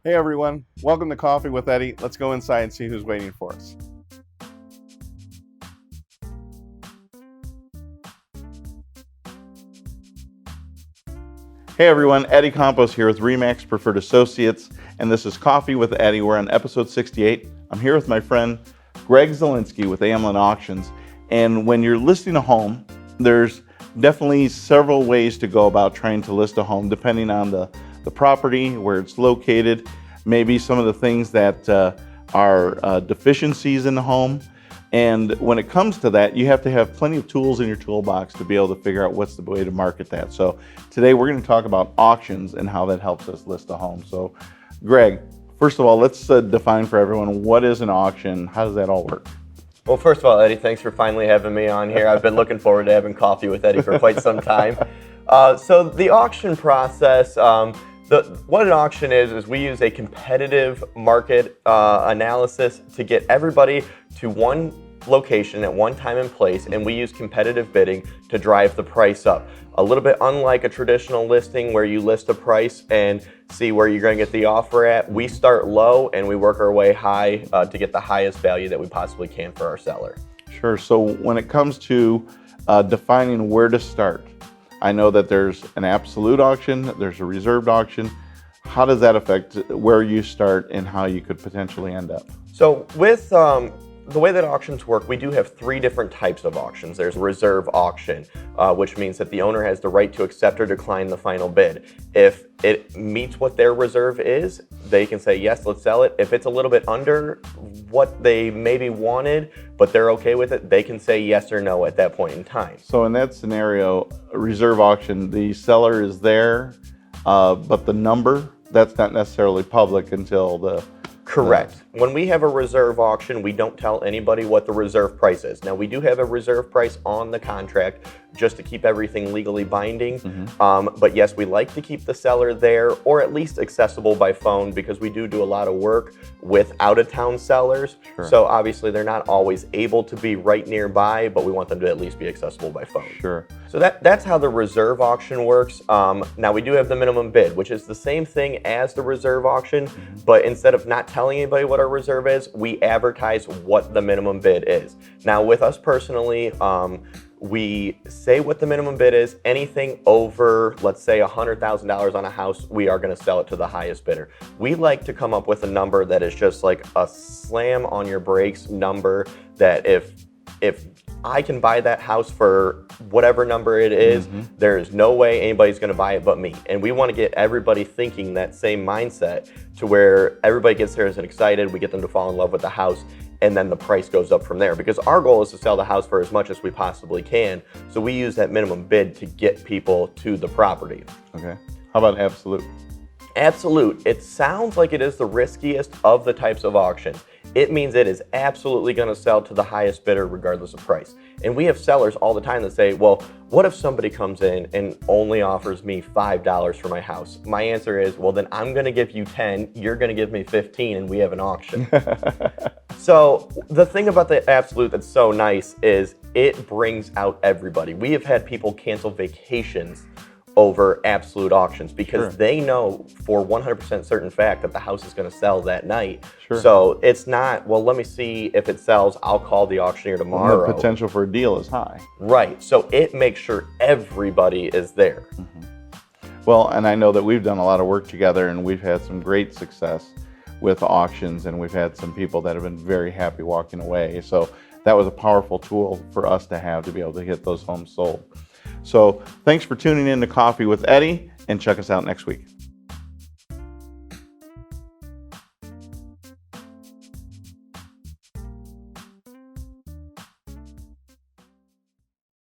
Hey everyone, welcome to Coffee with Eddie. Let's go inside and see who's waiting for us. Hey everyone, Eddie Campos here with Remax Preferred Associates, and this is Coffee with Eddie. We're on episode 68. I'm here with my friend Greg Zielinski with Amlin Auctions, and when you're listing a home, there's definitely several ways to go about trying to list a home depending on the property, where it's located, maybe some of the things that are deficiencies in the home. And when it comes to that, you have to have plenty of tools in your toolbox to be able to figure out what's the way to market that. So today we're going to talk about auctions and how that helps us list a home. So Greg, first of all, let's define for everyone, what is an auction? How does that all work? Well, first of all, Eddie, thanks for finally having me on here. I've been looking forward to having coffee with Eddie for quite some time. So the auction process, what an auction is we use a competitive market analysis to get everybody to one location at one time and place, and we use competitive bidding to drive the price up. A little bit unlike a traditional listing where you list a price and see where you're going to get the offer at, we start low and we work our way high to get the highest value that we possibly can for our seller. Sure. So when it comes to defining where to start, I know that there's an absolute auction, there's a reserved auction. How does that affect where you start and how you could potentially end up? So with the way that auctions work, we do have three different types of auctions. There's a reserve auction, which means that the owner has the right to accept or decline the final bid. If it meets what their reserve is, they can say, yes, let's sell it. If it's a little bit under what they maybe wanted, but they're okay with it, they can say yes or no at that point in time. So in that scenario, a reserve auction, the seller is there, but the number, that's not necessarily public until the... Correct. When we have a reserve auction, we don't tell anybody what the reserve price is. Now, we do have a reserve price on the contract just to keep everything legally binding. But yes, we like to keep the seller there or at least accessible by phone because we do a lot of work with out-of-town sellers. Sure. So obviously they're not always able to be right nearby, but we want them to at least be accessible by phone. Sure. So that's how the reserve auction works. Now we do have the minimum bid, which is the same thing as the reserve auction, but instead of not telling anybody what our reserve is, we advertise what the minimum bid is. Now with us personally, we say what the minimum bid is. Anything over, let's say $100,000 on a house, we are going to sell it to the highest bidder. We like to come up with a number that is just like a slam on your brakes number, that if I can buy that house for whatever number it is, there is no way anybody's going to buy it but me. And we want to get everybody thinking that same mindset to where everybody gets there and excited, we get them to fall in love with the house, and then the price goes up from there. Because our goal is to sell the house for as much as we possibly can. So we use that minimum bid to get people to the property. Okay. How about absolute? Absolute. It sounds like it is the riskiest of the types of auctions. It means it is absolutely going to sell to the highest bidder regardless of price. And we have sellers all the time that say, well, what if somebody comes in and only offers me $5 for my house? My answer is, well, then I'm going to give you 10, you're going to give me 15, and we have an auction. So the thing about the absolute that's so nice is it brings out everybody. We have had people cancel vacations over absolute auctions because they know for 100% certain fact that the house is going to sell that night. So it's not, well, let me see if it sells, I'll call the auctioneer tomorrow. The potential for a deal is high. Right. So it makes sure everybody is there. Well, and I know that we've done a lot of work together and we've had some great success with auctions, and we've had some people that have been very happy walking away. So that was a powerful tool for us to have to be able to get those homes sold. So thanks for tuning in to Coffee with Eddie, and check us out next week.